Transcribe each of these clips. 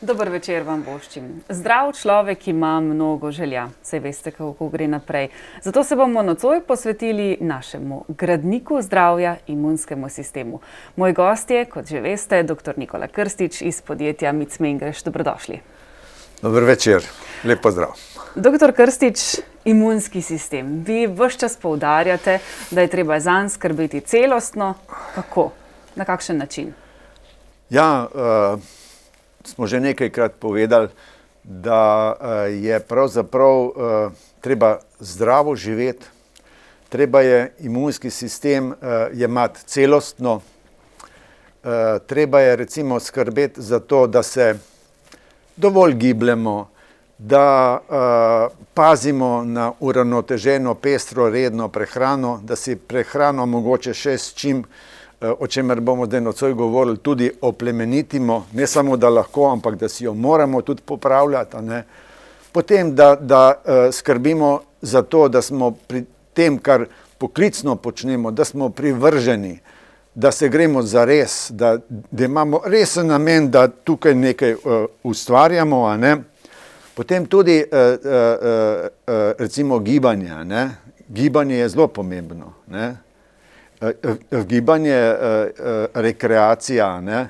Dober večer vam voščim. Zdrav človek ima mnogo želja, saj veste, kako gre naprej. Zato se bomo nocoj posvetili našemu gradniku zdravja, imunskemu sistemu. Moj gost je, kot že veste, dr. Nikola Krstič iz podjetja MIC Mengeš. Dobrodošli. Dober večer, lep pozdrav. Dr. Krstič, imunski sistem. Vi ves čas poudarjate, da je treba zanj skrbeti celostno. Kako? Na kakšen način? Ja, smo že nekajkrat povedali, da je pravzaprav treba zdravo živeti, treba je imunski sistem jemati celostno, treba je recimo skrbeti za to, da se dovolj gibljemo, da pazimo na uravnoteženo, pestro, redno prehrano, da si prehrano mogoče še s čim, o čemer bomo zdaj nocoj govorili, tudi oplemenitimo, ne samo da lahko, ampak da si jo moramo tudi popravljati. Ne? Potem, da skrbimo za to, da smo pri tem, kar poklicno počnemo, da smo privrženi, da se gremo za res, da imamo resen namen, da tukaj nekaj ustvarjamo. A ne? Potem tudi recimo gibanje. Ne? Gibanje je zelo pomembno. Ne? Gibanje, rekreacija, ne?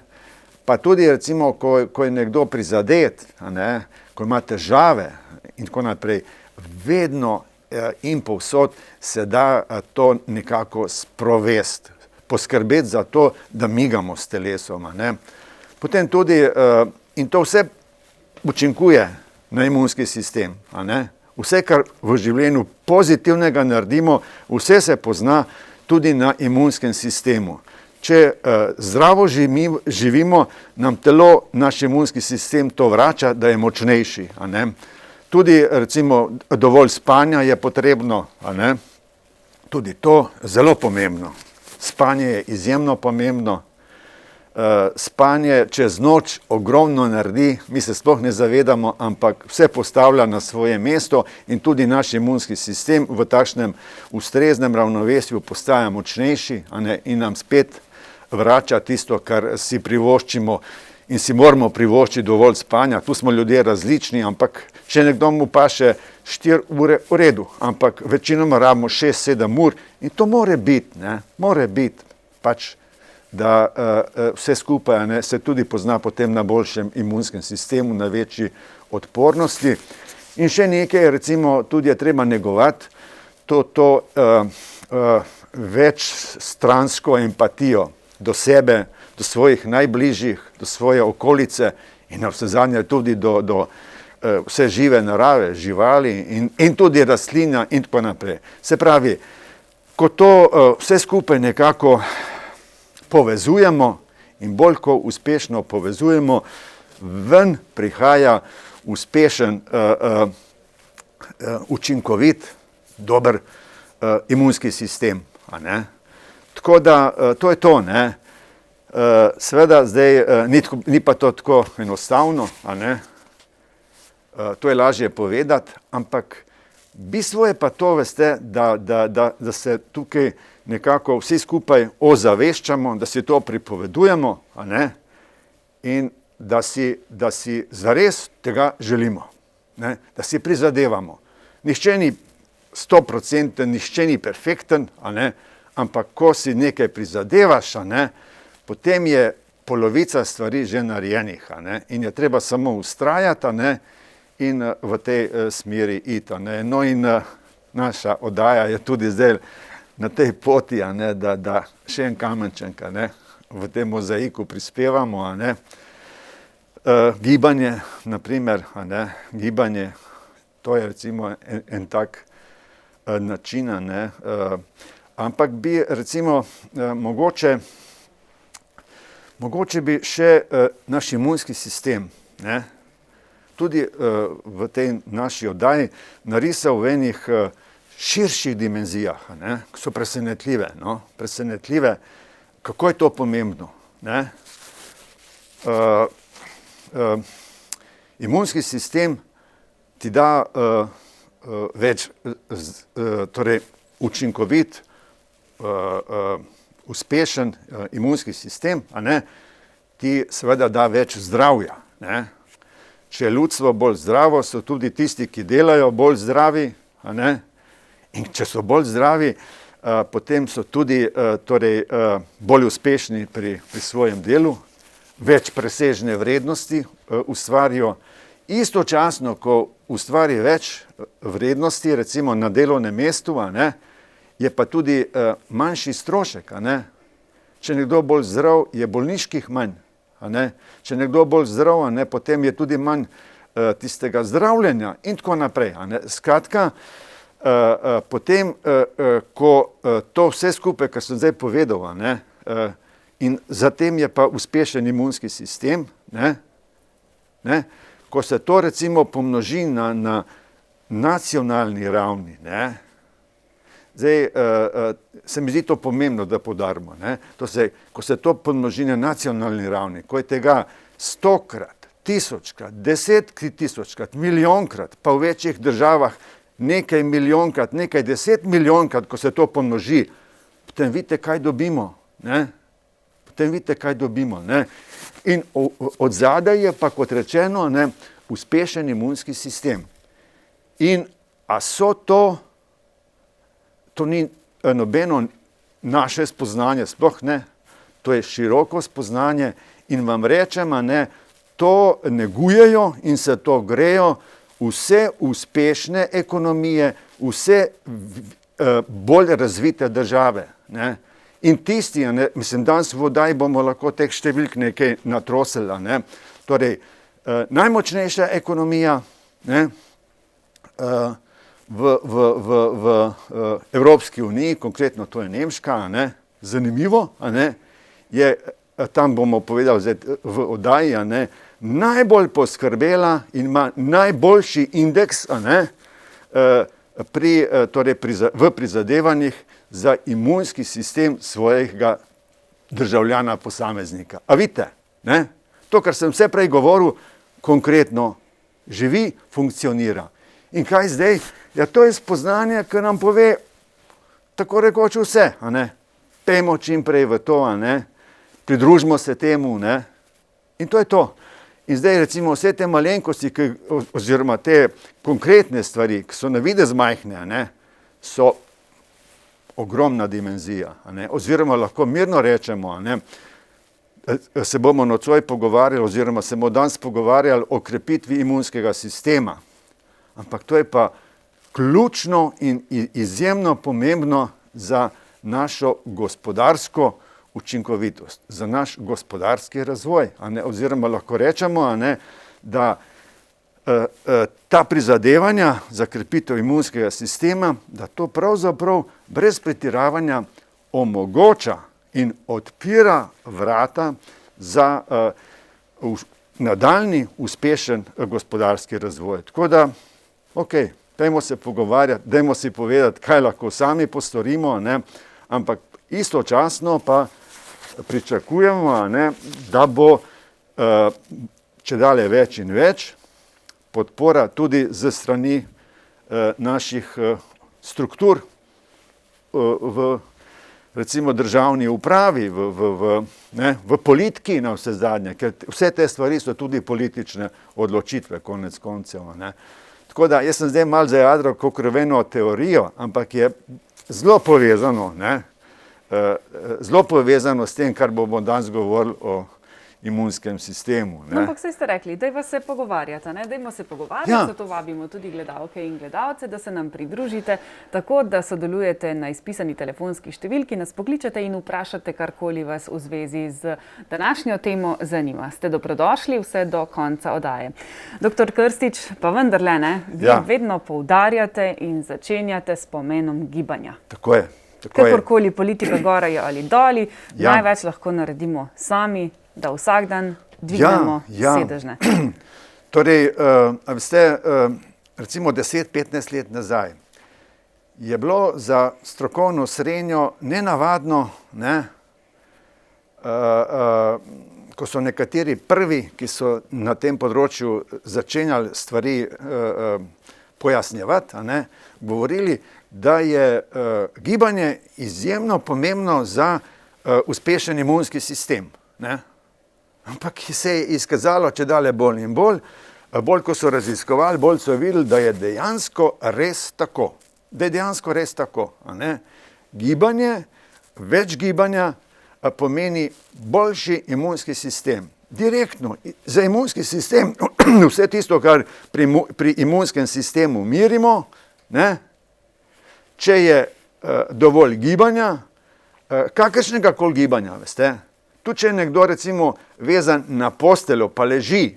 Pa tudi recimo, ko je nekdo prizadet, ne? Ko ima težave in tako naprej, vedno in povsod se da to nekako sprovesti, poskrbeti za to, da migamo s telesom. Ne? Potem tudi, in to vse učinkuje na imunski sistem. A ne? Vse, kar v življenju pozitivnega naredimo, vse se pozna tudi na imunskem sistemu. Če zdravo živimo, nam telo, naš imunski sistem to vrača, da je močnejši. A ne? Tudi recimo dovolj spanja je potrebno. A ne? Tudi to zelo pomembno. Spanje je izjemno pomembno. Spanje čez noč ogromno naredi, mi se sploh ne zavedamo, ampak vse postavlja na svoje mesto in tudi naš imunski sistem v takšnem ustreznem ravnovesju postaja močnejši, a ne, in nam spet vrača tisto, kar si privoščimo in si moramo privoščiti dovolj spanja. Tu smo ljudje različni, ampak če nekdo mu paše 4 ure v redu, ampak večinoma rabimo 6-7 ur in to more biti, ne, more biti pač, da vse skupaj ne, se tudi pozna potem na boljšem imunskem sistemu, na večji odpornosti. In še nekaj, recimo, tudi je treba negovati to večstransko empatijo do sebe, do svojih najbližjih, do svoje okolice in navsezadnje tudi do vse žive narave, živali in tudi rastlina in tako naprej. Se pravi, ko to vse skupaj nekako povezujemo in bolj, ko uspešno povezujemo, ven prihaja uspešen, učinkovit, dober imunski sistem. A ne? Tako da to je to. Ne? Seveda zdaj ni pa to tako enostavno, a ne? To je lažje povedati, ampak bistvo je pa to, veste, da se tukaj nekako vsi skupaj ozaveščamo, da si to pripovedujemo, a ne? In da si zares tega želimo, ne? Da si prizadevamo. Nihče ni 100%, nihče ni perfekten, a ne? Ampak ko si nekaj prizadevaš, a ne? Potem je polovica stvari že narejenih, a ne? In je treba samo vztrajati, a ne? In v tej smeri iti. No in naša oddaja je tudi zdaj na tej poti, a ne, da še en kamenček, a ne, v tem mozaiku prispevamo. A ne. Gibanje, na primer, a ne, gibanje, to je recimo en tak način, a ne, ampak bi recimo mogoče bi še naš imunski sistem, ne, tudi v tej naši oddaji narisal v enih širših dimenzijah, ne, ki so presenetljive, no, presenetljive, kako je to pomembno, ne. Imunski sistem ti da več, torej učinkovit, uspešen imunski sistem, a ne, ti seveda da več zdravja, ne. če je ljudstvo bolj zdravo, so tudi tisti, ki delajo, bolj zdravi, a ne? In če so bolj zdravi, potem so tudi bolj uspešni pri svojem delu, več presežne vrednosti ustvarijo. Istočasno, ko ustvari več vrednosti, recimo na delovnem mestu, a ne, je pa tudi manjši strošek. A ne. Če nekdo bolj zdrav, je bolniških manj. A ne. Če nekdo bolj zdrav, a ne, potem je tudi manj tistega zdravljenja in tako naprej. A ne. Skratka, potem, ko to vse skupaj, kar sem zdaj povedal, a ne, in zatem je pa uspešen imunski sistem, ne, ko se to recimo pomnoži na nacionalni ravni, ne, zdaj se mi zdi to pomembno, da poudarimo, ne, ko se to pomnoži na nacionalni ravni, ko je tega 100-krat, 1000-krat, 10-tisočkrat, milijonkrat, pa v večjih državah nekaj milijonkrat, nekaj 10 milijonkrat, ko se to pomnoži, potem vidite, kaj dobimo, ne, In od zadaj je pa, kot rečeno, ne, uspešen imunski sistem. In a so to ni nobeno naše spoznanje, sploh ne, to je široko spoznanje in vam rečem, ne, to negujejo in se to grejo vse uspešne ekonomije, vse bolj razvite države, ne. In tisti, ne, mislim, danes v oddaji bomo lahko teh številk nekaj natrosili, ne. Torej, najmočnejša ekonomija, ne, v Evropski uniji, konkretno to je nemška, ne, zanimivo, ne, je, tam bomo povedali zdaj v oddaji, ne, najbolj poskrbela in ima najboljši indeks, ne, v prizadevanjih za imunski sistem svojega državljana posameznika. A vidite, ne? To, kar sem vse prej govoril, konkretno živi, funkcionira. In kaj zdaj? Ja, to je spoznanje, ki nam pove tako rekoč vse, a ne? Pejmo čim prej v to, a ne? Pridružimo se temu, ne? In to je to. In zdaj recimo vse te malenkosti, oziroma te konkretne stvari, ki so na videz majhne, a ne? So ogromna dimenzija, a ne, oziroma lahko mirno rečemo, a ne, se bomo nocoj pogovarjali, oziroma se bomo danes pogovarjali o krepitvi imunskega sistema. Ampak to je pa ključno in izjemno pomembno za našo gospodarsko učinkovitost, za naš gospodarski razvoj, a ne, oziroma lahko rečemo, a ne, da ta prizadevanja za krepitev imunskega sistema, da to pravzaprav brez pretiravanja omogoča in odpira vrata za nadaljnji uspešen gospodarski razvoj. Tako da, dajmo se pogovarjati, dajmo si povedati, kaj lahko sami postorimo, ne, ampak istočasno pa pričakujemo, ne, da bo čedalje več in več podpora tudi ze strani naših struktur v recimo državni upravi, v politiki na vse zadnje, ker vse te stvari so tudi politične odločitve, konec koncev. Ne. Tako da, jaz sem zdaj malo zajadral kakor v eno teorijo, ampak je zelo povezano, ne, zelo povezano s tem, kar bomo danes govorili o imunskem sistemu. Ne. No, ampak saj ste rekli, dajmo se pogovarjati, ne? Dajmo se pogovarjati, ja. Zato vabimo tudi gledalke in gledalce, da se nam pridružite, tako da sodelujete na izpisani telefonski številki, nas pokličete in vprašate karkoli vas v zvezi z današnjo temo zanima. Ste dobrodošli vse do konca oddaje. Doktor Krstič, pa vendarle, ne, vi vedno poudarjate in začenjate s pomenom gibanja. Tako je. Kakorkoli politika gora je ali doli, največ lahko naredimo sami, da vsak dan dvignemo sedežne. Torej, veste, recimo 10-15 let nazaj je bilo za strokovno srenjo nenavadno, ne, ko so nekateri prvi, ki so na tem področju začenjali stvari pojasnjevati, a ne, govorili, da je gibanje izjemno pomembno za uspešen imunski sistem. Ne. Ampak se je izkazalo čedalje bolj in bolj, bolj ko so raziskovali, bolj so videli, da je dejansko res tako. A ne? Gibanje, več gibanja pomeni boljši imunski sistem. Direktno, za imunski sistem, vse tisto, kar pri imunskem sistemu mirimo, ne? Če je dovolj gibanja, kakršnega koli gibanja, veste, tudi če je nekdo recimo vezan na posteljo, pa leži,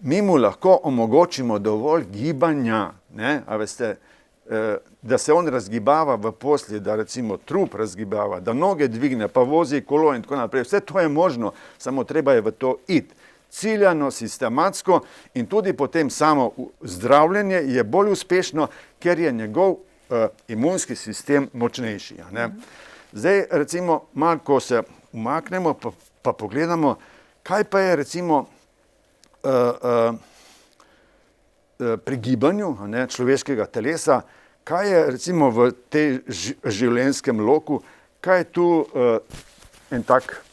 mi mu lahko omogočimo dovolj gibanja, ne? A veste, da se on razgibava v posli, da recimo trup razgibava, da noge dvigne, pa vozi kolo in tako naprej. Vse to je možno, samo treba je v to iti. Ciljano, sistematsko in tudi potem samo zdravljenje je bolj uspešno, ker je njegov imunski sistem močnejši. Ne? Zdaj recimo, malo ko se umaknemo, pa pogledamo, kaj pa je recimo pri gibanju, ne, človeškega telesa, kaj je recimo v tej življenjskem loku, kaj je tu en tak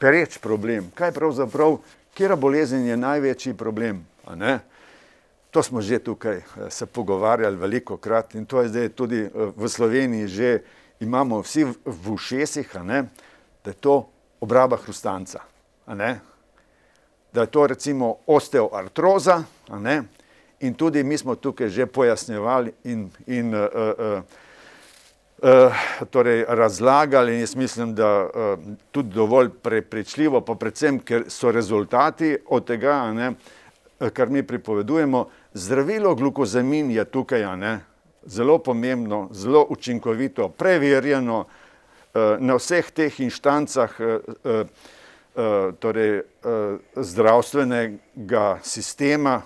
pereč problem, kaj pravzaprav, katera bolezen je največji problem, a ne? To smo že tukaj se pogovarjali velikokrat in to je zdaj tudi v Sloveniji že imamo vsi v ušesih, a ne, da je to obraba hrustanca, a ne? Da je to recimo osteoartroza, a ne? In tudi mi smo tukaj že pojasnjevali in torej razlagali in jaz mislim, da tudi dovolj prepričljivo, pa predvsem, ker so rezultati od tega, a ne, kar mi pripovedujemo, zdravilo glukozamin je tukaj, a ne, zelo pomembno, zelo učinkovito, preverjeno na vseh teh inštancah torej zdravstvenega sistema,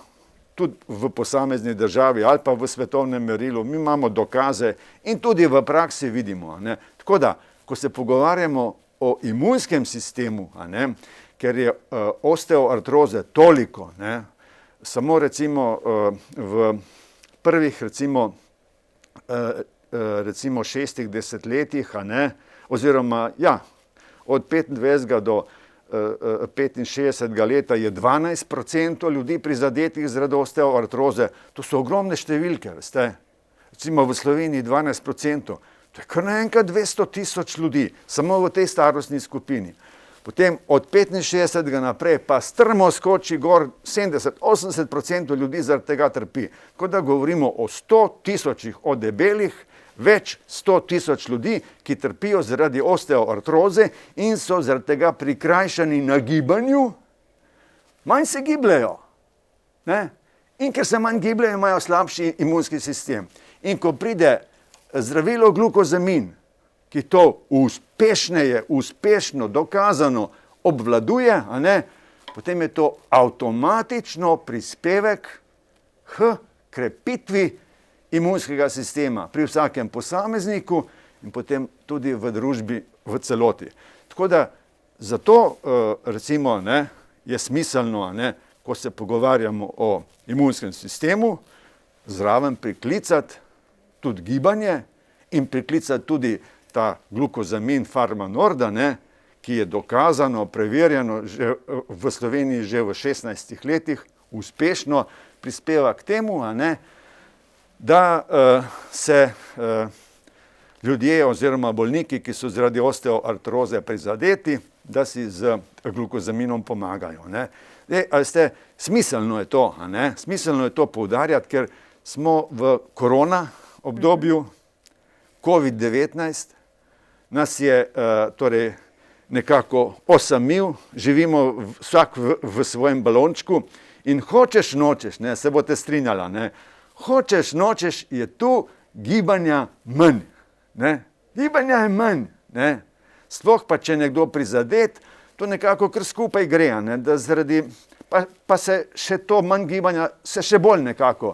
tudi v posamezni državi ali pa v svetovnem merilu, mi imamo dokaze in tudi v praksi vidimo. Ne. Tako da, ko se pogovarjamo o imunskem sistemu, a ne, ker je osteoartroze toliko, ne, samo recimo v prvih recimo 6 desetletjih, a ne, oziroma ja, od 25 do 65 leta je 12% ljudi prizadetih zaradi osteoartroze. To so ogromne številke, veste. Recimo v Sloveniji 12%. To je kar naenkrat 200 000 ljudi, samo v tej starostni skupini. Potem od 65 naprej pa strmo skoči gor 70-80% ljudi zaradi tega trpi. Tako da govorimo o 100 000 od debelih, več 100 000 ljudi, ki trpijo zaradi osteoartroze in so zaradi tega prikrajšani na gibanju, manj se gibljajo. Ne? In ker se manj gibljajo, imajo slabši imunski sistem. In ko pride zdravilo glukozamin, ki to uspešno, dokazano obvladuje, a ne, potem je to avtomatično prispevek k krepitvi imunskega sistema pri vsakem posamezniku in potem tudi v družbi v celoti. Tako da zato recimo, ne, je smiselno, ne, ko se pogovarjamo o imunskem sistemu, zraven priklicati tudi gibanje in priklicati tudi ta glukozamin Farmanorda, ne, ki je dokazano, preverjeno že v Sloveniji že v 16 letih, uspešno prispeva k temu, a ne, da se ljudje oziroma bolniki, ki so zaradi osteoartroze prizadeti, da si z glukozaminom pomagajo. Ne. Zdaj, smiselno je to, a ne? Smiselno je to poudarjati, ker smo v korona obdobju, COVID-19, nas je torej nekako osamil, živimo vsak v svojem balončku in hočeš nočeš, ne, se boste strinjala, ne, hočeš nočeš je tu gibanja manj. Ne. Gibanja je manj, ne. Sploh pa, če nekdo prizadet, to nekako kar skupaj gre, ne, da zaradi, pa se še to manj gibanja, se še bolj nekako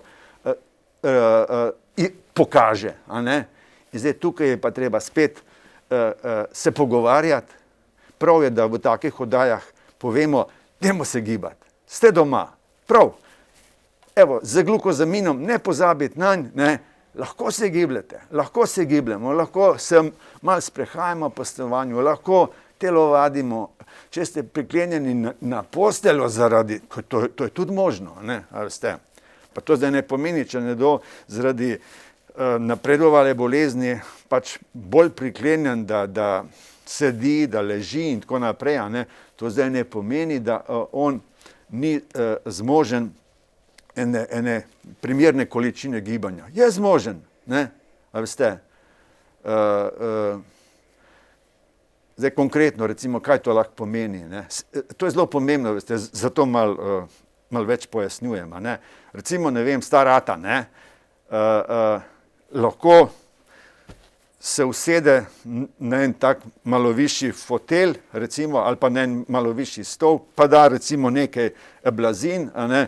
pokaže, a ne. In zdaj tukaj je pa treba spet se pogovarjati, prav je, da v takih oddajah povemo, dajmo se gibati, ste doma, prav, evo, z glukozaminom ne pozabiti nanj, ne, lahko se gibljete, lahko se gibljamo, lahko se malo sprehajamo po stanovanju, lahko telovadimo, če ste priklenjeni na posteljo zaradi, to je tudi možno, ne, a veste. Pa to zdaj ne pomeni, če nekdo zaradi napredovale bolezni pač bolj priklenjen, da sedi, da leži in tako naprej, a ne, to zdaj ne pomeni, da on ni zmožen ene primerne količine gibanja. Je zmožen, ne, a veste. Zdaj konkretno, recimo, kaj to lahko pomeni, ne. To je zelo pomembno, veste, zato malo več pojasnjujem, a ne. Recimo, ne vem, star ata, ne, lahko se usede na en tak malo višji fotelj, recimo, ali pa na en malo višji stol, pa da recimo nekaj blazin, a ne,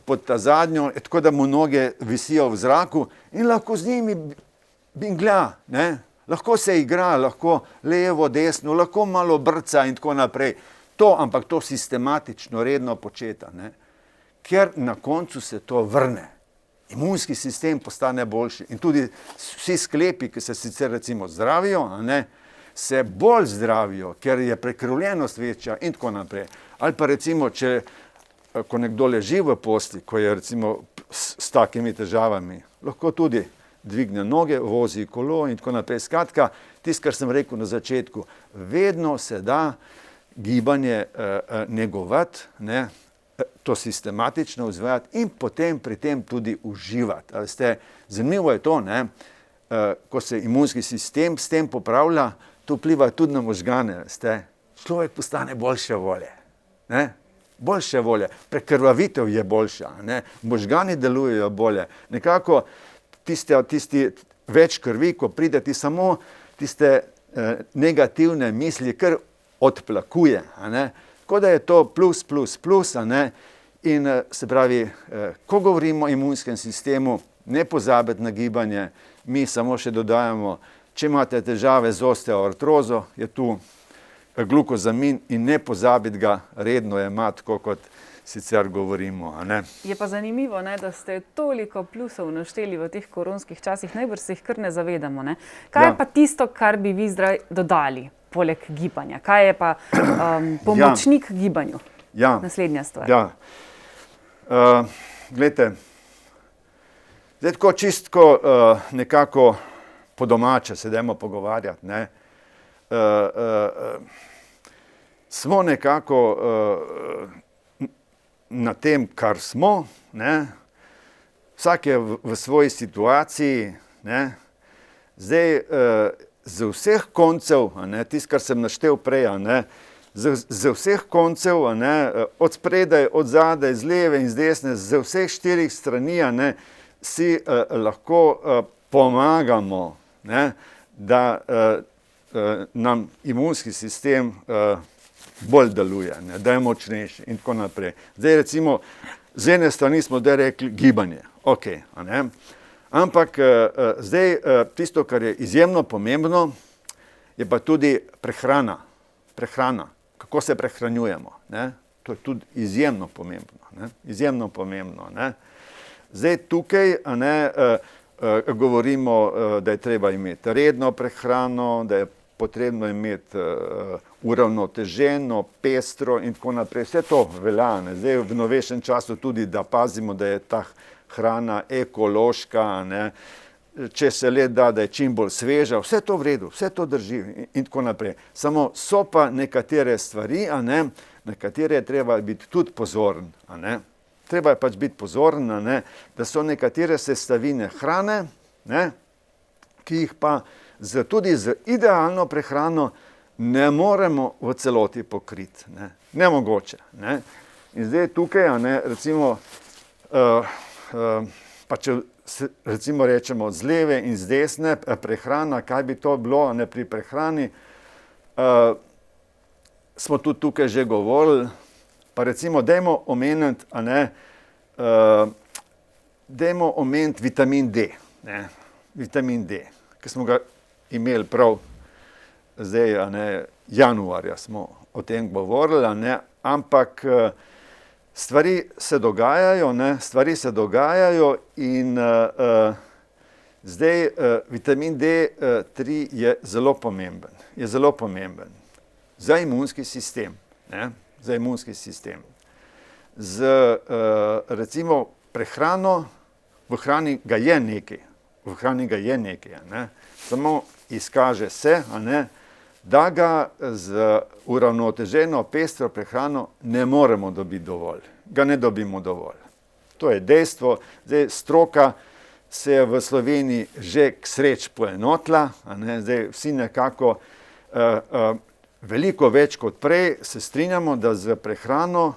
pod ta zadnjo, tako da mu noge visijo v zraku in lahko z njimi binglja, ne. Lahko se igra, lahko levo, desno, lahko malo brca in tako naprej. Ampak to sistematično, redno početa, ne. Ker na koncu se to vrne. Imunski sistem postane boljši in tudi vsi sklepi, ki se sicer recimo zdravijo, a ne, se bolj zdravijo, ker je prekrvljenost večja in tako naprej. Ali pa recimo, ko nekdo leži v postelji, ko je recimo s takimi težavami, lahko tudi dvigne noge, vozi kolo in tako naprej. Skratka, tisto, kar sem rekel na začetku, vedno se da gibanje negovati, ne, to sistematično vzvajati in potem pri tem tudi uživati. Zanimivo je to, ne, ko se imunski sistem s tem popravlja, to vpliva tudi na možgane. Človek postane boljše volje. Ne? Boljše volje. Prekrvavitev je boljša. Ne? Možgani delujejo bolje. Nekako tisti več krvi, ko pride, ti samo tiste negativne misli kar odplakuje. A ne? Tako da je to plus, a ne, in se pravi, ko govorimo o imunskem sistemu, ne pozabiti na gibanje, mi samo še dodajamo, če imate težave z osteoartrozo, je tu glukozamin in ne pozabiti ga redno jemati, tako kot sicer govorimo, a ne. Je pa zanimivo, ne, da ste toliko plusov našteli v teh koronskih časih, najbrž se jih kar ne zavedamo, ne. Kaj je pa tisto, kar bi vi zdaj dodali? Poleg gibanja. Kaj je pa pomočnik gibanju? Naslednja stvar. Glejte, zdaj tako čistko nekako po domače se dajmo pogovarjati, ne. Smo nekako na tem, kar smo, ne. Vsak je v svoji situaciji, ne. Zdaj, z vseh koncev, tisto, kar sem naštel prej, z vseh koncev, od spredaj, od zadaj, z leve in z desne, z vseh 4 strani, si lahko pomagamo, da nam imunski sistem bolj deluje, da je močnejši in tako naprej. Zdaj recimo, z ene strani smo rekli gibanje, okej, ampak zdaj tisto, kar je izjemno pomembno, je pa tudi prehrana. Prehrana, kako se prehranjujemo. Ne? To je tudi izjemno pomembno. Ne? Izjemno pomembno. Ne? Zdaj tukaj govorimo, da je treba imeti redno prehrano, da je potrebno imeti uravnoteženo, pestro in tako naprej. Vse to velja. Ne? Zdaj v novejšem času tudi, da pazimo, da je ta hrana ekološka, ne, če se le da je čim bolj sveža, vse to v redu, vse to drži in tako naprej. Samo so pa nekatere stvari, na katere je treba biti tudi pozoren. Treba je pač biti pozoren, da so nekatere sestavine hrane, ki jih pa tudi z idealno prehrano ne moremo v celoti pokriti. Nemogoče. In zdaj tukaj, recimo, pa če recimo rečemo z leve in z desne prehrana, kaj bi to bilo pri prehrani, smo tudi tukaj že govorili, pa recimo dajmo omeniti, dajmo omeniti vitamin D, vitamin D, ki smo ga imeli prav zdaj, januarja smo o tem govorili, ampak stvari se dogajajo in zdaj vitamin D3 je zelo pomemben. za imunski sistem. Ne? Za imunski sistem. Z recimo prehrano, v hrani ga je nekaj, ne? Samo izkaže se, a ne, da ga z uravnoteženo pestro prehrano ne moremo dobiti dovolj. Ga ne dobimo dovolj. To je dejstvo. Zdaj, stroka se je v Sloveniji že k sreč poenotila, a ne, zdaj vsi nekako veliko več kot prej se strinjamo, da z prehrano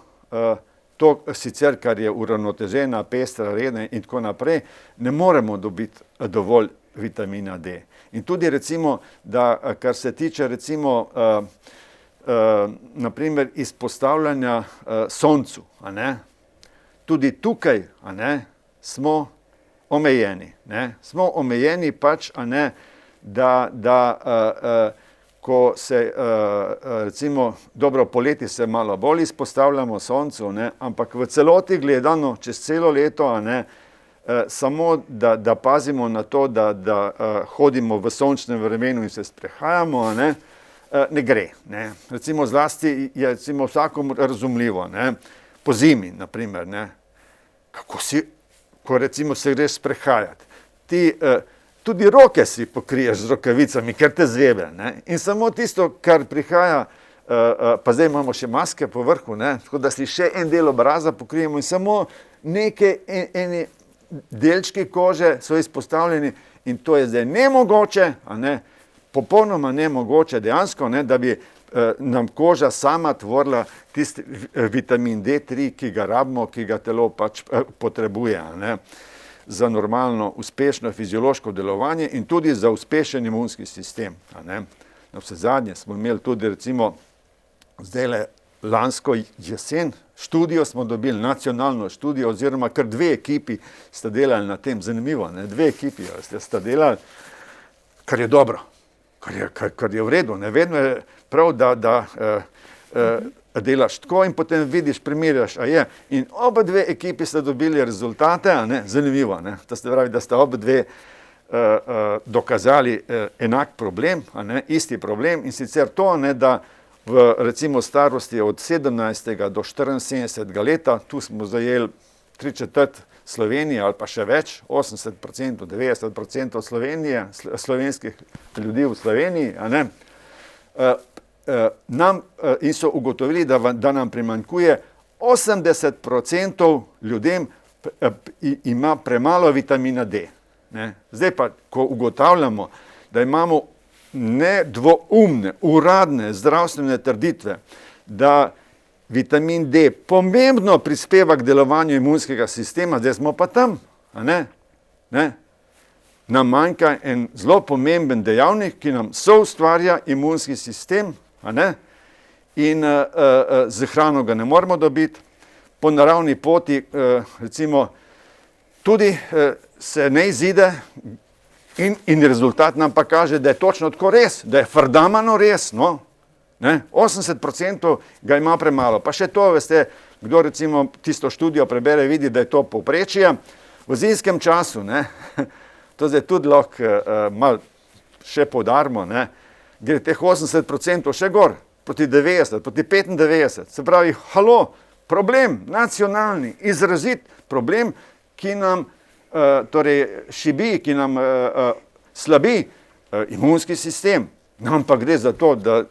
to sicer, kar je uravnotežena, pestra, redna in tako naprej, ne moremo dobiti dovolj vitamina D. In tudi recimo, da kar se tiče recimo naprimer izpostavljanja soncu, a ne, tudi tukaj, a ne, smo omejeni, ne, smo omejeni pač, a ne, da ko se recimo, dobro, poleti se malo bolj izpostavljamo soncu, ne, ampak v celoti gledano, čez celo leto, a ne, samo da pazimo na to, da hodimo v sončnem vremenu in se sprehajamo, a ne, ne gre, ne. Recimo zlasti je recimo vsakomu razumljivo, ne, po zimi, naprimer, ne, ko recimo se greš sprehajati, ti tudi roke si pokriješ z rokavicami, ker te zebe, ne, in samo tisto, kar prihaja, pa zdaj imamo še maske po vrhu, ne, tako da si še en del obraza pokrijemo in samo eni delčki kože so izpostavljeni in to je zdaj nemogoče, a ne, popolnoma nemogoče dejansko, ne, da bi nam koža sama tvorila tisti vitamin D3, ki ga rabimo, ki ga telo pač potrebuje, a ne, za normalno, uspešno fiziološko delovanje in tudi za uspešen imunski sistem, a ne. Navsezadnje smo imeli tudi recimo zdajle lansko jesen študijo smo dobili, nacionalno študijo oziroma kar 2 ekipi sta delali na tem, zanimivo, ne, 2 ekipi sta delali, kar je dobro, kar je v redu, ne, vedno je prav, da delaš tako in potem vidiš, primerjaš, a je, in oba 2 ekipi sta dobili rezultate, a ne, zanimivo, ne, to se pravi, da sta oba 2 dokazali enak problem, a ne, isti problem in sicer to, ne, da v recimo starosti od 17. do 74. leta, tu smo zajeli 3/4 Slovenije ali pa še več, 80%, 90% Slovenije, slovenskih ljudi v Sloveniji, a ne, in so ugotovili, da nam primanjkuje 80% ljudem ima premalo vitamina D. Ne. Zdaj pa, ko ugotavljamo, da imamo nedvoumne, uradne zdravstvene trditve, da vitamin D pomembno prispeva k delovanju imunskega sistema, zdaj smo pa tam, a ne, ne, nam manjka en zelo pomemben dejavnik, ki nam soustvarja imunski sistem, a ne, in z hrano ga ne moremo dobiti, po naravni poti recimo tudi se ne izide in rezultat nam pa kaže, da je točno tako res, da je fardamano res, no, ne, 80% ga ima premalo, pa še to, veste, kdo recimo tisto študijo prebere, vidi, da je to povprečje, v zimskem času, ne, to zdaj tudi lahko malo še poudarimo, ne, gre teh 80% še gor, proti 90, proti 95, se pravi, halo, problem, nacionalni, izrazit problem, ki nam torej šibi, ki nam slabi imunski sistem, nam pa gre za to, da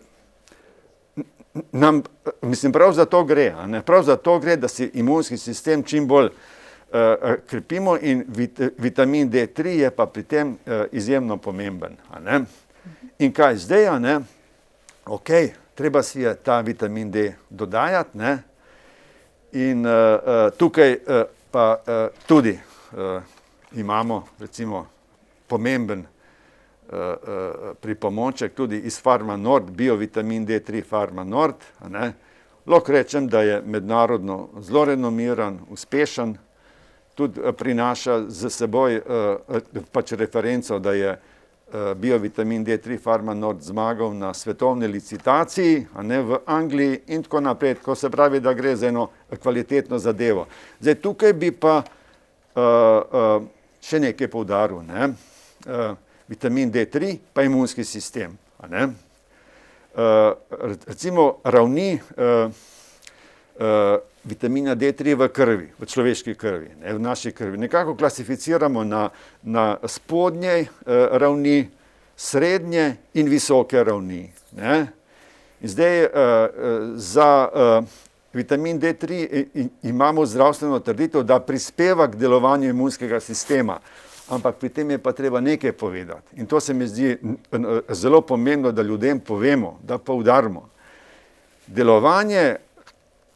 nam, mislim, prav za to gre, a ne, prav za to gre, da si imunski sistem čim bolj krepimo in vitamin D3 je pa pri tem izjemno pomemben, a ne. In kaj zdaj, a ne, okej, treba si je ta vitamin D dodajati, ne, in tukaj pa tudi imamo recimo pomemben pripomoček tudi iz Pharma Nord, biovitamin D3 Pharma Nord, a ne. Lahko rečem, da je mednarodno zelo renomiran, uspešen, tudi prinaša z seboj pač referenco, da je biovitamin D3 Pharma Nord zmagal na svetovni licitaciji, a ne, v Angliji in tako naprej, ko se pravi, da gre za eno kvalitetno zadevo. Zdaj, tukaj bi pa še nekaj poudaril, ne, vitamin D3 pa imunski sistem, a ne. recimo ravni vitamina D3 v krvi, v človeški krvi, ne, v naši krvi. Nekako klasificiramo na spodnje ravni, srednje in visoke ravni. Ne. In zdaj za vitamin D3 imamo zdravstveno trditev, da prispeva k delovanju imunskega sistema. Ampak pri tem je pa treba nekaj povedati. In to se mi zdi zelo pomembno, da ljudem povemo, da poudarimo. Delovanje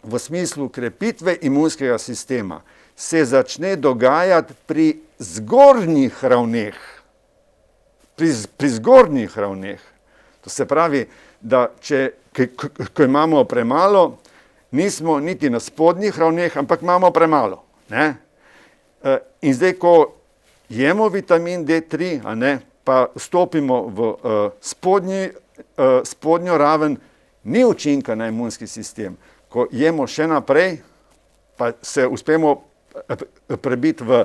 v smislu krepitve imunskega sistema se začne dogajati pri zgornjih ravneh. Pri zgornjih ravneh. To se pravi, da ko imamo premalo, nismo niti na spodnjih ravneh, ampak imamo premalo. Ne? In zdaj, ko jemo vitamin D3, a ne, pa stopimo v spodnjo raven, ni učinka na imunski sistem. Ko jemo še naprej, pa se uspemo prebiti v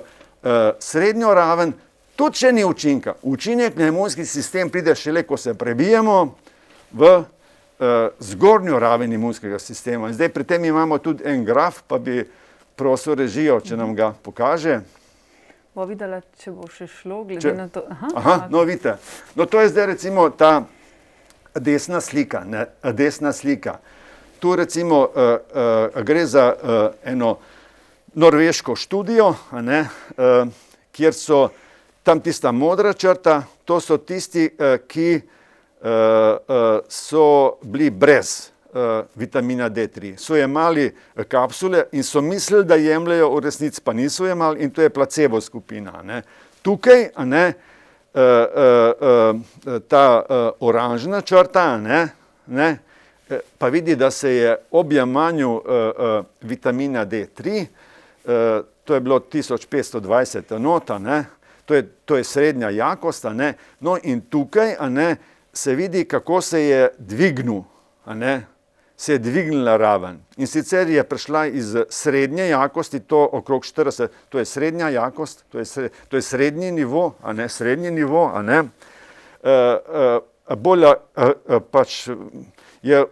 srednjo raven, tudi še ni učinka. Učinek na imunski sistem pride šele, ko se prebijemo v zgornjo raven imunskega sistema. In zdaj pri tem imamo tudi en graf, pa bi prosil režijo, če nam ga pokaže. Bo videla, če bo še šlo, glede na to. No, vidite. No, to je zdaj recimo ta desna slika, ne, desna slika. Tu recimo gre za eno norveško študijo, a ne, kjer so tam tista modra črta, to so tisti, ki so bili brez vitamina D3. So jemali kapsule in so mislili, da jemljajo, v resnici pa niso jemali in to je placebo skupina. Ne. Tukaj, a ne, ta oranžna črta, ne, pa vidi, da se je ob jemanju vitamina D3, to je bilo 1520 enot, ne, to je srednja jakost, a ne, no in tukaj, a ne, se vidi, kako se je dvignil, a ne, se je dvignila raven. In sicer je prišla iz srednje jakosti, to okrog 40, to je srednja jakost, to je srednji nivo, a ne, srednji nivo, a ne. Bolj pač je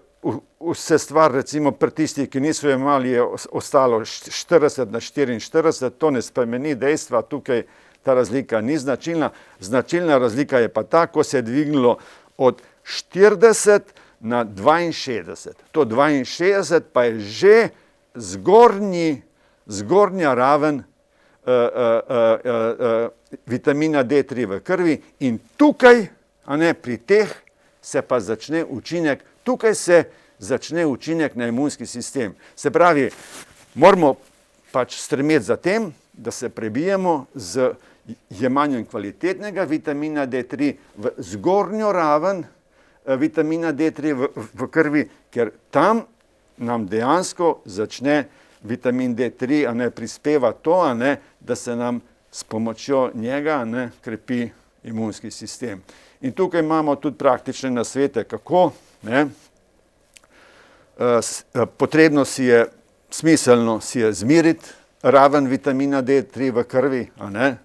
vse stvar, recimo pri tistih, ki niso jemali, je ostalo 40 na 44, to ne spremeni dejstva, tukaj ta razlika ni značilna. Značilna razlika je pa ta, ko se je dvignilo od 40 na 62. To 62 pa je že zgornja raven vitamina D3 v krvi in tukaj, a ne, pri teh se pa začne učinek, tukaj se začne učinek na imunski sistem. Se pravi, moramo pač stremeti za tem, da se prebijemo z jemanjem kvalitetnega vitamina D3 v zgornjo raven vitamina D3 v krvi, ker tam nam dejansko začne vitamin D3, a ne, prispeva to, a ne, da se nam s pomočjo njega, a ne, krepi imunski sistem. In tukaj imamo tudi praktične nasvete, kako, ne, potrebno si je, smiselno si je zmiriti raven vitamina D3 v krvi, a ne,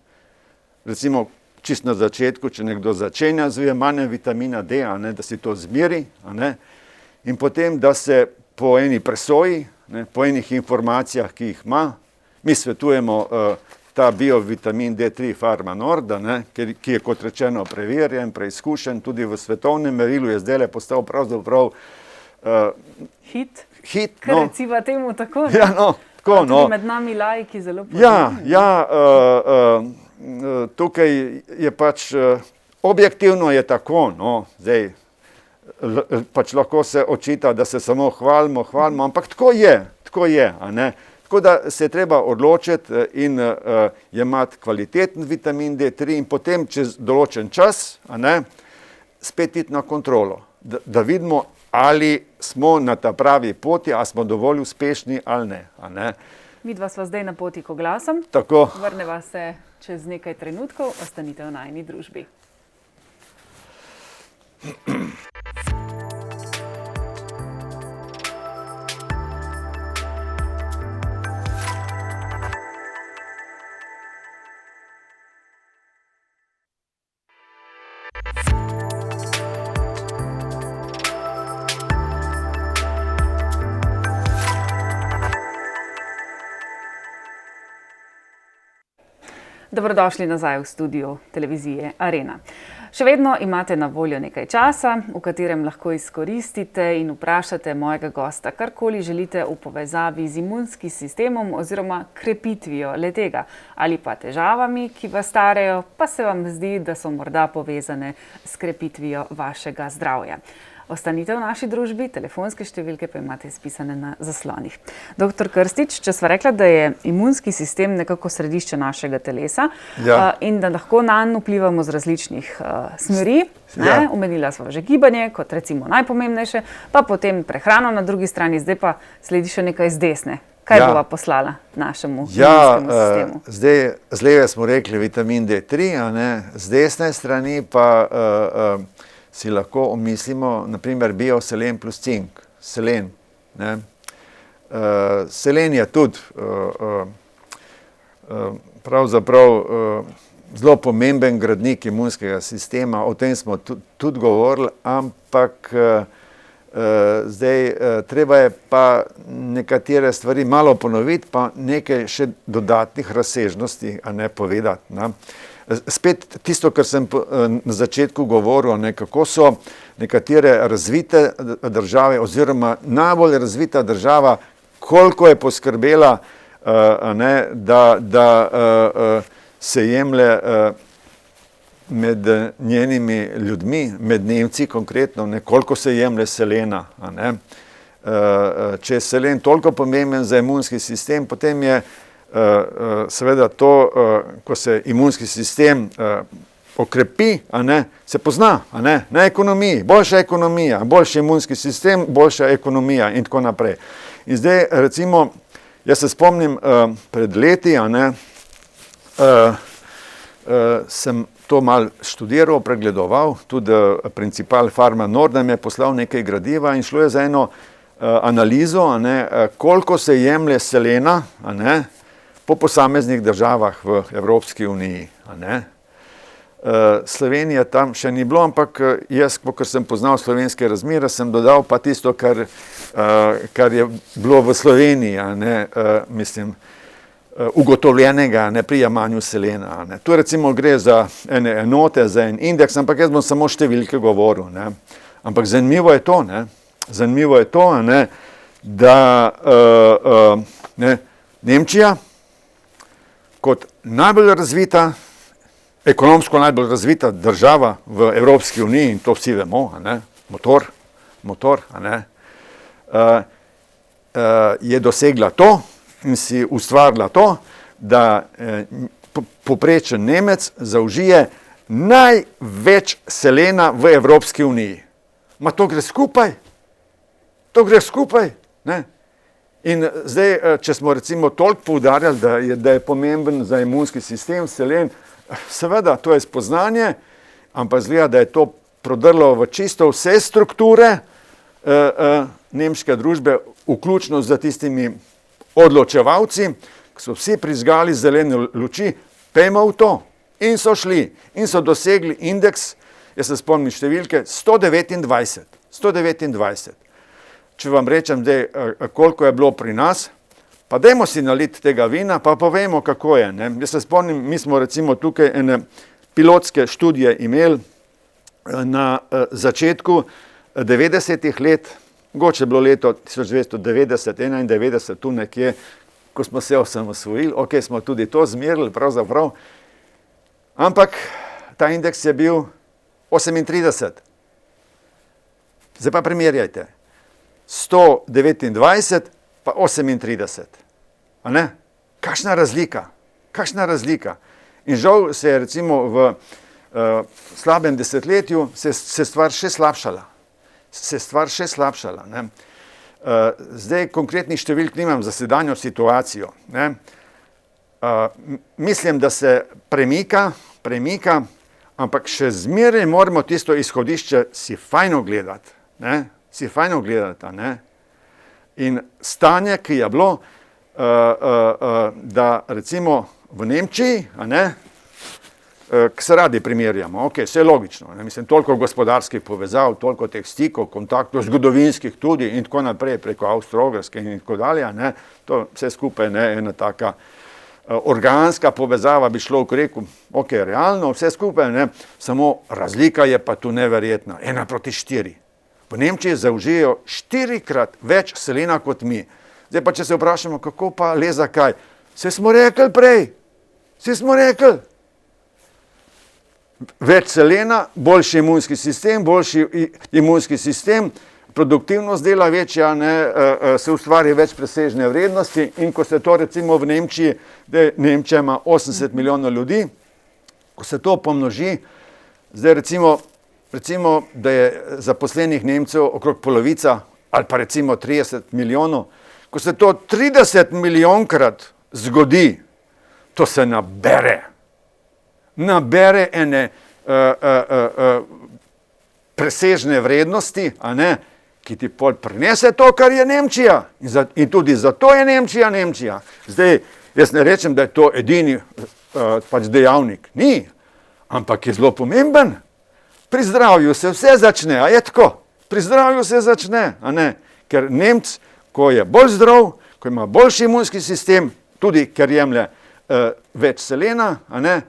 recimo čisto na začetku, če nekdo začenja z jemanjem vitamina D, a ne, da si to zmiri, a ne, in potem, da se po eni presoji, ne, po enih informacijah, ki jih ima, mi svetujemo ta biovitamin D3 Pharma Nord, ne, ki je kot rečeno preverjen, preizkušen, tudi v svetovnem merilu je zdajle postal pravzaprav hit, no. kar reciva temu tako. Ja, no, tako, no. Tudi med nami laiki zelo podobni. Tukaj je pač, objektivno je tako, no, zdaj, pač lahko se očita, da se samo hvalimo, ampak tako je, a ne. Tako da se je treba odločiti in jemati kvaliteten vitamin D3 in potem čez določen čas, a ne, spet iti na kontrolo, da vidimo, ali smo na ta pravi poti, ali smo dovolj uspešni ali ne, a ne. Midva sva zdaj na poti k oglasom. Tako. Vrneva se čez nekaj trenutkov, ostanite v najini družbi. Dobrodošli nazaj v studiu televizije Arena. Še vedno imate na voljo nekaj časa, v katerem lahko izkoristite in vprašate mojega gosta, karkoli želite v povezavi z imunskim sistemom oziroma krepitvijo le-tega ali pa težavami, ki vas starejo, pa se vam zdi, da so morda povezane s krepitvijo vašega zdravja. Ostanite v naši družbi, telefonske številke pa imate izpisane na zaslonih. Doktor Krstič, če sva rekla, da je imunski sistem nekako središče našega telesa in da lahko nanj vplivamo z različnih smeri, omenila sva že gibanje kot recimo najpomembnejše, pa potem prehrano na drugi strani, zdaj pa sledi še nekaj z desne. Kaj bova poslala našemu imunskemu sistemu? Zdaj z leve smo rekli vitamin D3, z desne strani pa si lahko omislimo, naprimer, bioselen plus cink, selen. Selen je tudi pravzaprav zelo pomemben gradnik imunskega sistema, o tem smo tudi govorili, ampak zdaj treba je pa nekatere stvari malo ponoviti, pa nekaj še dodatnih razsežnosti povedati. Spet tisto, kar sem na začetku govoril, kako so nekatere razvite države oziroma najbolj razvita država, koliko je poskrbela, da se jemlje med njenimi ljudmi, med Nemci konkretno, koliko se jemlje selena. Če je selen toliko pomemben za imunski sistem, potem je seveda to, ko se imunski sistem okrepi, se pozna na ekonomiji, boljša ekonomija, boljši imunski sistem, boljša ekonomija in tako naprej. In zdaj recimo, jaz se spomnim pred leti, sem to malo študiral, pregledoval, tudi principal Pharma Nord nam je poslal nekaj gradiva in šlo je za eno analizo, koliko se jemlje selena, po posameznih državah v Evropski uniji. Slovenija tam še ni bilo, ampak jaz, ker sem poznal slovenske razmere, sem dodal pa tisto, kar je bilo v Sloveniji, mislim, ugotovljenega pri jemanju selena. Tu recimo gre za ene enote, za en indeks, ampak jaz bom samo številke govoril. Ampak zanimivo je to, da Nemčija kot najbolj razvita, ekonomsko najbolj razvita država v Evropski uniji, in to vsi vemo, motor, je dosegla to in si ustvarila to, da povprečen Nemec zaužije največ selena v Evropski uniji. Ma to gre skupaj, In zdaj, če smo recimo toliko poudarjali, da je pomemben za imunski sistem selen, seveda, to je spoznanje, ampak zgleda, da je to prodrlo v čisto vse strukture nemške družbe, vključno z tistimi odločevalci, ki so vsi prižgali zelene luči, pejmo v to. In so šli, in so dosegli indeks, jaz se spomnim številke, 129. Če vam rečem, koliko je bilo pri nas, pa dajmo si naliti tega vina, pa povemo, kako je. Jaz se spomnim, mi smo recimo tukaj ene pilotske študije imeli na začetku 90-ih let, mogoče je bilo leto 1990, 91, tu nekje, ko smo se osamosvojili, smo tudi to zmerili pravzaprav, ampak ta indeks je bil 38. Zdaj pa primerjajte. 129 pa 38. Kakšna razlika? In žal se je recimo v slabem desetletju se stvar še slabšala. Zdaj konkretnih številk nimam za sedanjo situacijo. Mislim, da se premika, ampak še zmeraj moramo tisto izhodišče si fajno gledati. In stanje, ki je bilo, da recimo v Nemčiji, ki se radi primerjamo, vse je logično, mislim, toliko gospodarskih povezav, toliko teh stikov, kontaktov, zgodovinskih tudi in tako naprej, preko Avstro-Ogrske in tako dalje, to vse skupaj ena taka organska povezava, bi človek rekel, ok, realno, vse skupaj, ne, samo razlika je pa tu neverjetna, 1:4. V Nemčiji zaužijejo 4-krat več selena kot mi. Zdaj pa, če se vprašamo, kako pa, le zakaj? Saj smo rekli prej, Več selena, boljši imunski sistem, produktivnost dela večja, se ustvari več presežne vrednosti in ko se to recimo v Nemčiji, da Nemčija ima 80 milijonov ljudi, ko se to pomnoži, zdaj recimo, da je zaposlenih Nemcev okrog polovica ali pa recimo 30 milijonov, ko se to 30 milijonkrat zgodi, to se nabere ene presežne vrednosti, a ne, ki ti pol prinese to, kar je Nemčija. In tudi zato je Nemčija. Zdaj, jaz ne rečem, da je to edini pač dejavnik. Ni, ampak je zelo pomemben. Pri zdravju se vse začne, a je tako? Pri zdravju se začne, a ne? Ker Nemc, ko je bolj zdrav, ko ima boljši imunski sistem, tudi ker jemlje več selena, a ne,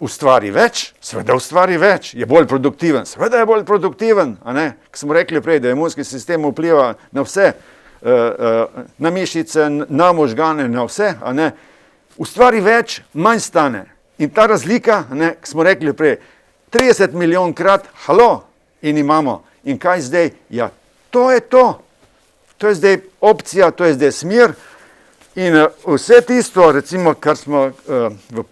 ustvari več, seveda ustvari več, je bolj produktiven, seveda je bolj produktiven, a ne, ko smo rekli prej, da imunski sistem vpliva na vse, na mišice, na možgane, na vse, a ne, ustvari več, manj stane. In ta razlika, a ne, ko smo rekli prej, 30 milijonkrat, in imamo. In kaj zdaj? Ja, to je to. To je zdaj opcija, to je zdaj smer. In vse tisto, recimo, kar smo v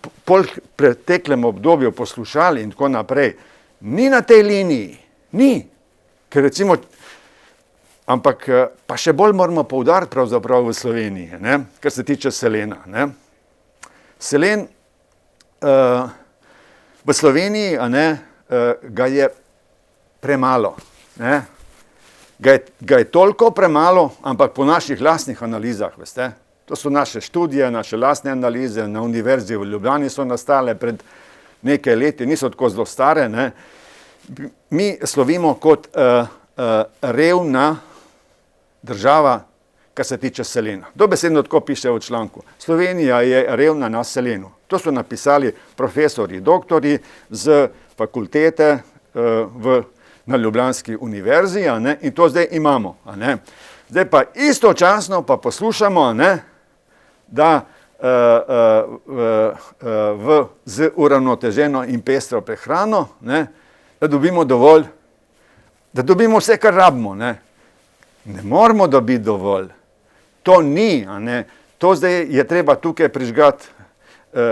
preteklem obdobju poslušali in tako naprej, ni na tej liniji. Ni. Ker recimo, ampak pa še bolj moramo poudariti pravzaprav v Sloveniji, ne, kar se tiče selena. Ne. Selen v Sloveniji, a ne, ga je premalo. Ne. Ga je toliko premalo, ampak po naših lastnih analizah, veste. To so naše študije, naše lastne analize, na Univerzi v Ljubljani so nastale pred nekaj leti, niso tako zelo stare. Ne. Mi slovimo kot revna država, kar se tiče selena. Dobesedno tako piše v članku. Slovenija je revna na selenu. To so napisali profesorji, doktorji z fakultete na Ljubljanski univerzi, a ne, in to zdaj imamo. A ne. Zdaj pa istočasno pa poslušamo, a ne, da z uravnoteženo in pestro prehrano, ne, da dobimo dovolj, da dobimo vse, kar rabimo. Ne moramo dobiti dovolj. To ni, a ne. To zdaj je treba tukaj prižgati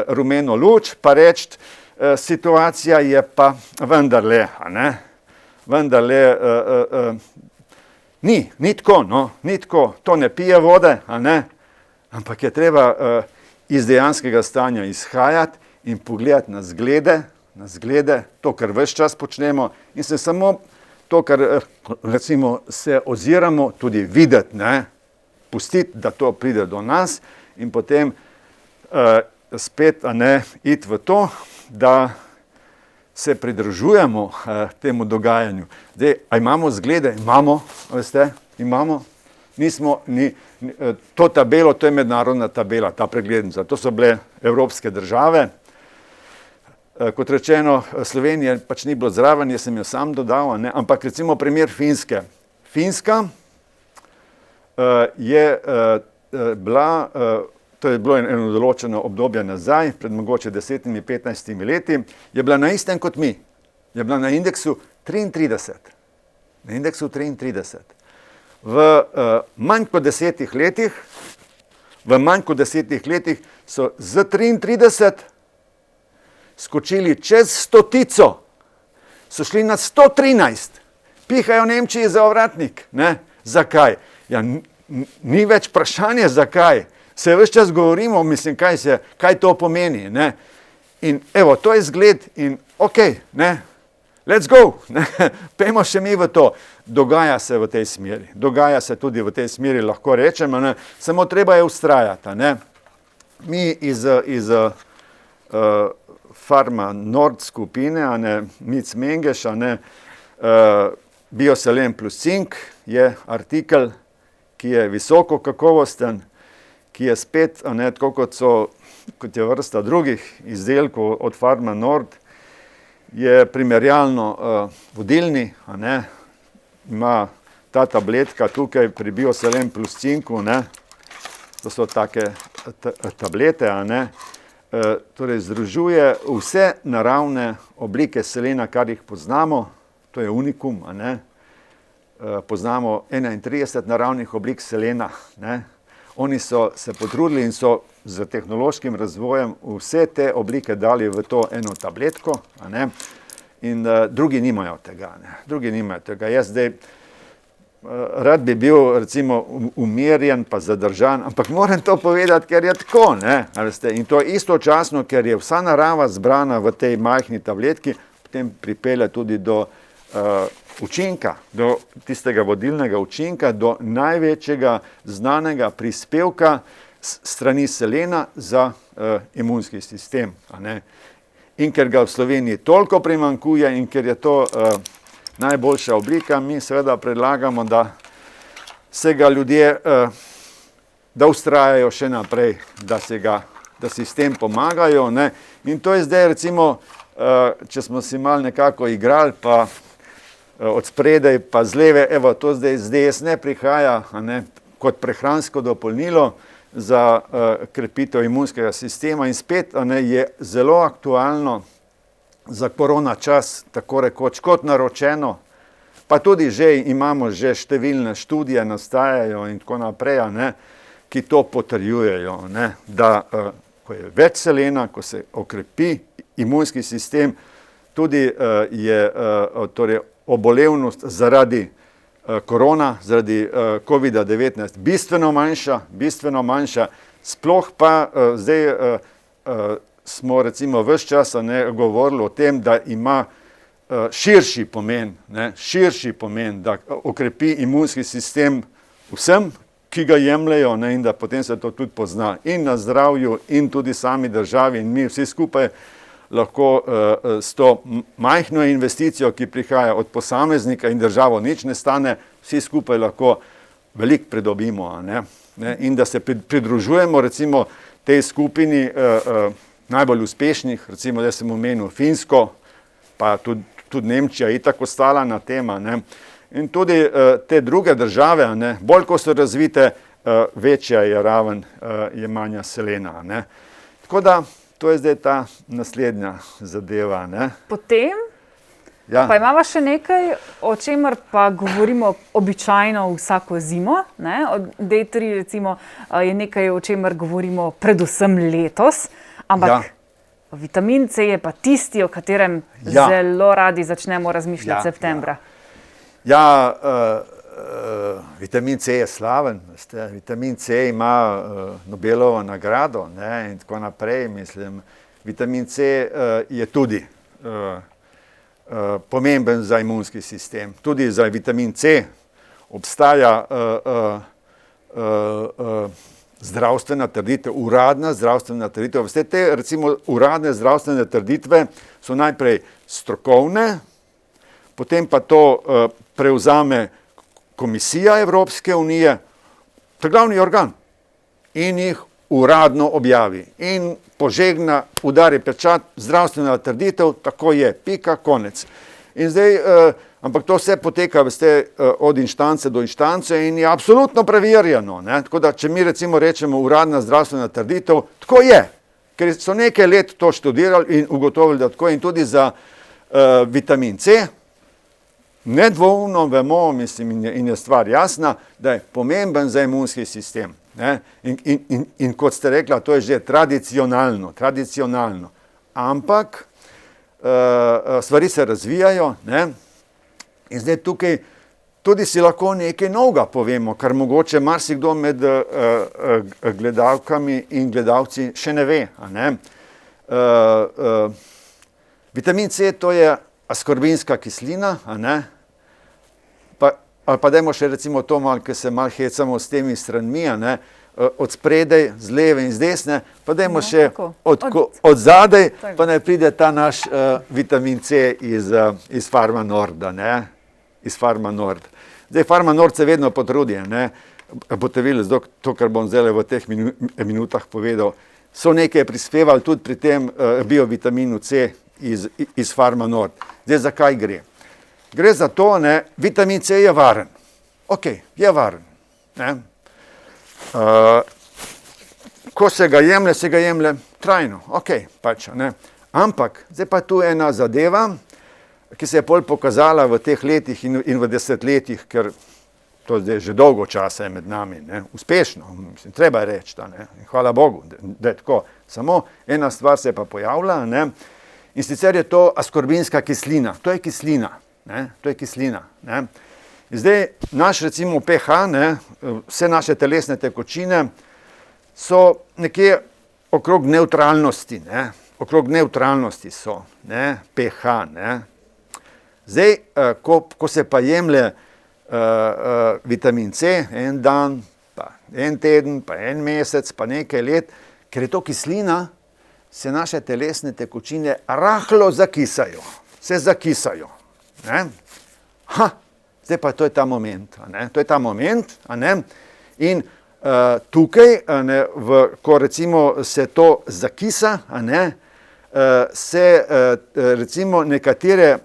rumeno luč, pa reči, situacija je pa vendarle, a ne. Vendarle ni tako, no, ni tako. To ne pije vode, a ne. Ampak je treba iz dejanskega stanja izhajati in pogledati na zglede, to, kar ves čas počnemo in se samo to, kar recimo se oziramo, tudi videti, ne, pustiti, da to pride do nas in potem spet, a ne, iti v to, da se pridružujemo temu dogajanju. Zdaj, a imamo zglede? Imamo, veste, imamo. To tabelo, to je mednarodna tabela, ta preglednica, to so bile evropske države. Kot rečeno, Slovenije pač ni bilo zraven, jaz sem jo sam dodal, ne? Ampak recimo primer Finske. Finska je bila, to je bilo eno določeno obdobje nazaj, pred mogoče 10-15 leti, je bila na istem kot mi. Je bila na indeksu 33. Na indeksu 33. V manj kot 10 letih so z 33 skočili čez 100, so šli na 113. Pihajo v Nemčiji za ovratnik. Ne? Zakaj? Ja, ni več vprašanje, zakaj. Se ves čas govorimo, mislim, kaj to pomeni. Ne? In evo, to je zgled in ne, let's go, ne? Pejmo še mi v to. Dogaja se v tej smeri. Dogaja se tudi v tej smeri, lahko rečemo, ne? Samo treba je vztrajati. Ne? Mi iz Pharma Nord skupine, a ne, Mic Mengeš, a ne, Bioselen plus cink je artikel, ki je visoko kakovosten, ki je spet, tako kot je vrsta drugih izdelkov od Farma Nord, je primerjalno vodilni, ima ta tabletka tukaj pri Bioselen plus cinku, to so take tablete, torej združuje vse naravne oblike selena, kar jih poznamo, to je unikum, poznamo 31 naravnih oblik selena, Oni so se potrudili in so z tehnološkim razvojem vse te oblike dali v to eno tabletko, in drugi nimajo tega, Drugi nimajo tega. Jaz zdaj rad bi bil recimo umirjen pa zadržan, ampak moram to povedati, ker je tako, In to je istočasno, ker je vsa narava zbrana v tej majhni tabletki, potem pripelje tudi do učinka, do tistega vodilnega učinka, do največjega znanega prispevka strani selena za imunski sistem. In ker ga v Sloveniji toliko primanjkuje in ker je to najboljša oblika, mi seveda predlagamo, da se ga ljudje, da vztrajajo še naprej, da si s tem pomagajo. In to je zdaj recimo, če smo si malo nekako igrali, pa od spredaj pa z leve, evo, to zdaj z desne prihaja, kot prehransko dopolnilo za krepitev imunskega sistema in spet je zelo aktualno za korona čas, tako rekoč, kot naročeno, pa tudi imamo že številne študije, nastajajo in tako naprej, ki to potrjujejo, da ko je več selena, ko se okrepi imunski sistem, tudi je torej obolevnost zaradi korona, zaradi COVID-19 bistveno manjša, sploh pa zdaj smo recimo ves čas govorili o tem, da ima širši pomen, da okrepi imunski sistem vsem, ki ga jemljejo, in da potem se to tudi pozna in na zdravju in tudi sami državi in mi vsi skupaj lahko s to majhno investicijo, ki prihaja od posameznika in državo nič ne stane, vsi skupaj lahko veliko pridobimo, in da se pridružujemo recimo tej skupini najbolj uspešnih, recimo da sem omenil Finsko, pa tudi Nemčija je itak ostala na tem, in tudi te druge države, bolj ko so razvite, večja je raven jemanja selena, Tako da to je zdaj ta naslednja zadeva, Potem pa imamo še nekaj, o čemer pa govorimo običajno vsako zimo, D3 recimo je nekaj, o čemer govorimo predvsem letos, ampak vitamin C je pa tisti, o katerem zelo radi začnemo razmišljati septembra. Vitamin C je slaven, vitamin C ima Nobelovo nagrado, in tako naprej, mislim. Vitamin C je tudi pomemben za imunski sistem. Tudi za vitamin C obstaja zdravstvena trditev, uradna zdravstvena trditev. Vse te recimo uradne zdravstvene trditve so najprej strokovne, potem pa to prevzame Komisija Evropske unije, to je glavni organ, in jih uradno objavi in požegna, udari pečat, zdravstvena trditev, tako je, pika, konec. In zdaj, ampak to vse poteka od inštance do inštance in je absolutno preverjeno, Tako da, če mi recimo rečemo uradna zdravstvena trditev, tako je, ker so nekaj let to študirali in ugotovili, da tako je. In tudi za vitamin C, nedvoumno vemo, mislim, in je stvar jasna, da je pomemben za imunski sistem. In kot ste rekla, to je že tradicionalno. Ampak stvari se razvijajo, in zdaj tukaj tudi si lahko nekaj novega povemo, kar mogoče marsikdo med gledalkami in gledalci še ne ve. Vitamin C, to je askorbinska kislina, ali pa dajmo še recimo to malo, ker se malo hecamo s temi stranmi, od spredaj, z leve in z desne, pa dajmo še od zadaj, pa naj pride ta naš vitamin C iz Farma Norda, iz Farma Nord. Zdaj, Farma Nord se vedno potrudi, boste videli, to, kar bom zdaj v teh minutah povedal, so nekaj prispevali tudi pri tem biovitaminu C iz Pharma Nord. Zdaj, zakaj gre? Gre za to, ne, vitamin C je varen. Ok, je varen. Ne. Ko se ga jemlje trajno. Ok, pač, ne. Ampak, zdaj pa tu ena zadeva, ki se je pol pokazala v teh letih in v desetletjih, ker to zdaj že dolgo časa je med nami, ne, uspešno, mislim, treba je reči, ne, hvala Bogu, da je tako. Samo ena stvar se je pa pojavila, ne, in sicer je to askorbinska kislina. To je kislina, ne, to je kislina, ne. In zdaj, naš recimo pH, ne, vse naše telesne tekočine so nekje okrog nevtralnosti, ne, okrog nevtralnosti so, ne, pH, ne. Zdaj, ko se pa jemlje vitamin C, en dan, pa en teden, pa en mesec, pa nekaj let, ker je to kislina, se naše telesne tekočine rahlo zakisajo. Se zakisajo. Ne? Zdaj pa to je ta moment. Ne? To je ta moment. Ne? In tukaj, ne, ko recimo se to zakisa, ne, se recimo nekatere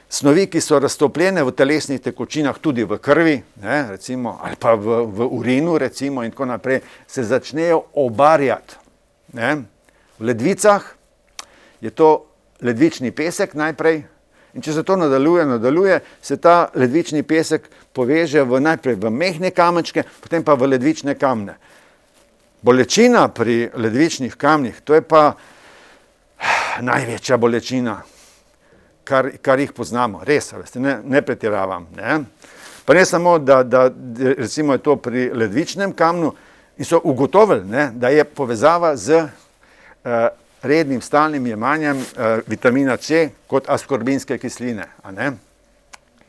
snovi, ki so raztopljene v telesnih tekočinah, tudi v krvi, ne, recimo, ali pa v urinu, recimo, in tako naprej, se začnejo obarjati. Ne. V ledvicah je to ledvični pesek najprej, in če se to nadaljuje, se ta ledvični pesek poveže najprej v mehne kamenčke, potem pa v ledvične kamne. Bolečina pri ledvičnih kamnih, to je pa največja bolečina, kar jih poznamo, res, veste, ne pretiravam. Ne? Pa ne samo, da recimo je to pri ledvičnem kamnu, in so ugotovili, ne, da je povezava z rednim stalnim jemanjem vitamina C kot askorbinske kisline. A ne?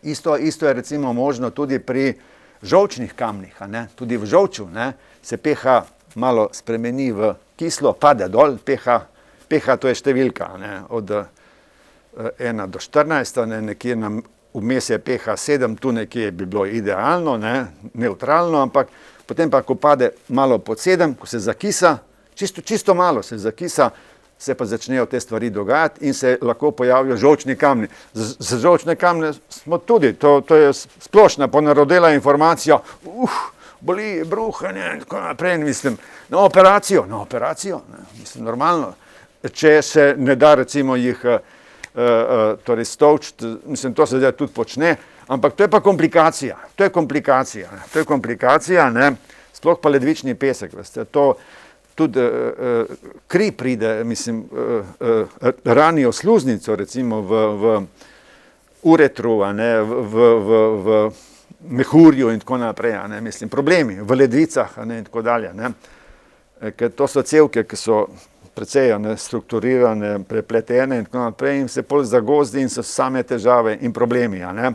Isto je recimo možno tudi pri žolčnih kamnih. A ne? Tudi v žolču, ne, se pH malo spremeni v kislo, pade dol, pH to je številka, ne, od 1 do 14, ne, nekje vmes je pH 7, tu nekje bi bilo idealno, ne, neutralno, ampak potem pa, ko pade malo pod 7, ko se zakisa, čisto malo se zakisa, se pa začnejo te stvari dogajati in se lahko pojavijo žolčni kamni. Za žolčne kamne smo tudi, to je splošna ponarodela informacija, boli bruhanje in tako naprej, mislim, na operacijo, ne, mislim, normalno. Če se ne da recimo jih torej stolčiti, mislim, to se zdaj tudi počne, ampak to je pa komplikacija, ne, sploh pa ledvični pesek, veste, to tudi kri pride, mislim, ranijo sluznico, recimo v uretru, a ne, v mehurju in tako naprej, a ne, mislim, problemi v ledvicah, a ne, in tako dalje, ne, ker to so cevke, ki so precej strukturirane, prepletene in tako naprej in se pol zagozdi in so same težave in problemi. A ne?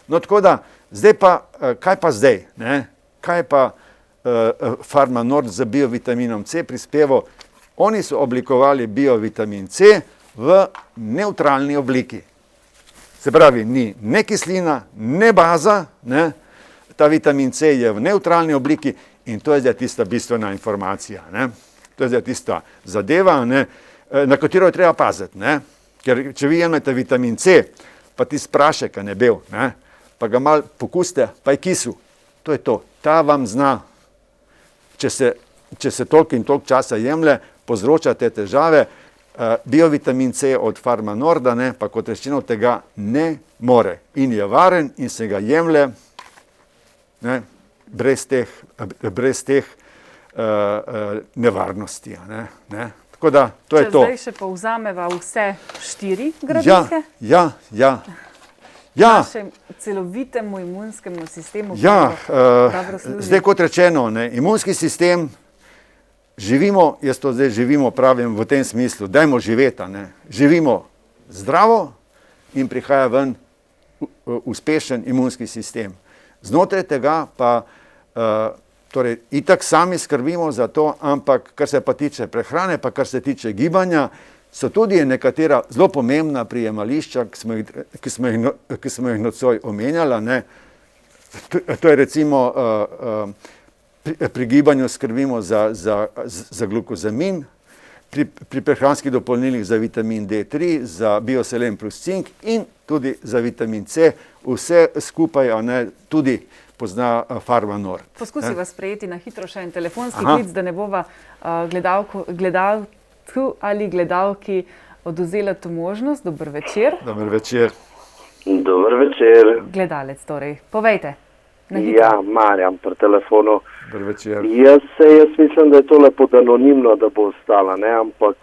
No, tako da, zdaj pa, kaj pa zdaj? Ne? Kaj pa Pharma Nord z biovitaminom C prispeval? Oni so oblikovali biovitamin C v nevtralni obliki. Se pravi, ni ne kislina, ne baza, ne? Ta vitamin C je v nevtralni obliki in to je zdaj tista bistvena informacija. Ne? To je zdaj tista zadeva, ne, na katero je treba paziti. Ne? Ker če vi jemljete vitamin C, pa ti sprašek, ne bel, ne, pa ga malo pokusite, pa je kisel. To je to. Ta vam zna, če se toliko in toliko časa jemlje, povzroča te težave. Biovitamin C od Pharma Norda, ne, pa kot rečeno tega ne more. In je varen in se ga jemlje, ne, brez teh nevarnosti. Ne? Tako da, to je to. Če zdaj še povzameva vse 4 gradnike? Ja. Našem celovitemu imunskemu sistemu. Zdaj kot rečeno, ne, imunski sistem, živimo, pravim, v tem smislu, dajmo živeti, ne, živimo zdravo in prihaja ven uspešen imunski sistem. Znotraj tega pa torej, itak sami skrbimo za to, ampak kar se pa tiče prehrane, pa kar se tiče gibanja, so tudi nekatera zelo pomembna prijemališča, ki smo jih nocoj omenjala, ne. To je recimo pri gibanju skrbimo za glukozamin, pri prehranskih dopolnilih za vitamin D3, za bioselen plus cink in tudi za vitamin C. Vse skupaj tudi pozna Pharma Nord. Poskusiva sprejeti na hitro še en telefonski klic, da ne bova gledalcu ali gledalki odvzela to možnost. Dober večer. Dober večer. Dober večer. Gledalec torej. Povejte. Ja, Marjan pri telefonu. Dober večer. Jaz mislim, da je to lepo anonimno, da bo ostala, ne, ampak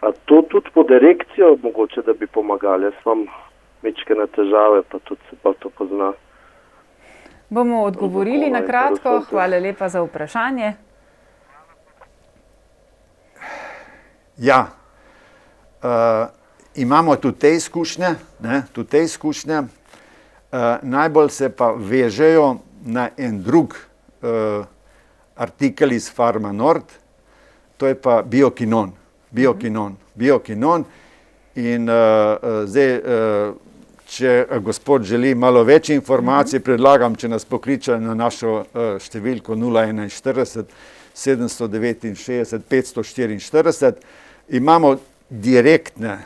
a to tudi pod erekcijo, mogoče, da bi pomagali. Jaz imam mečkene težave, pa tudi se pa to pozna. Bomo odgovorili na kratko. Hvala lepa za vprašanje. Ja, imamo tudi te izkušnje, najbolj se pa vežejo na en drug artikel iz Pharma Nord, to je pa biokinon. In zdaj, če gospod želi malo več informacij, predlagam, če nas pokliče na našo številko 041 769 544. Imamo direktne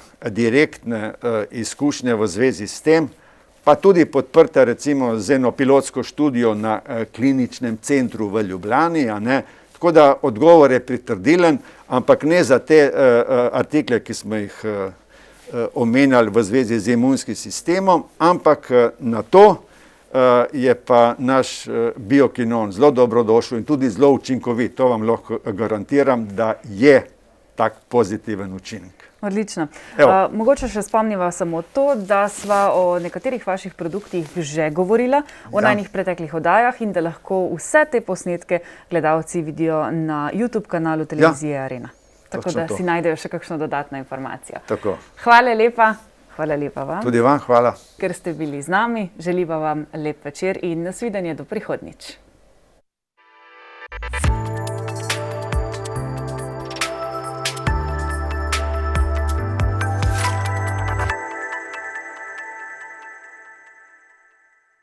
izkušnje v zvezi s tem, pa tudi podprte recimo z eno pilotsko študijo na kliničnem centru v Ljubljani, tako da odgovor je pritrdilen, ampak ne za te artikle, ki smo jih omenjali v zvezi z imunskim sistemom, ampak na to je pa naš biokinon zelo dobrodošel in tudi zelo učinkovit. To vam lahko garantiram, da je tak pozitiven učinek. Odlično. Mogoče še spomniva samo to, da sva o nekaterih vaših produktih že govorila v najnih preteklih oddajah in da lahko vse te posnetke gledalci vidijo na YouTube kanalu televizije Arena. Tako da si najdejo še kakšno dodatno informacijo. Tako. Hvala lepa vam. Tudi vam hvala. Ker ste bili z nami, želiva vam lep večer in nasvidenje do prihodnjič.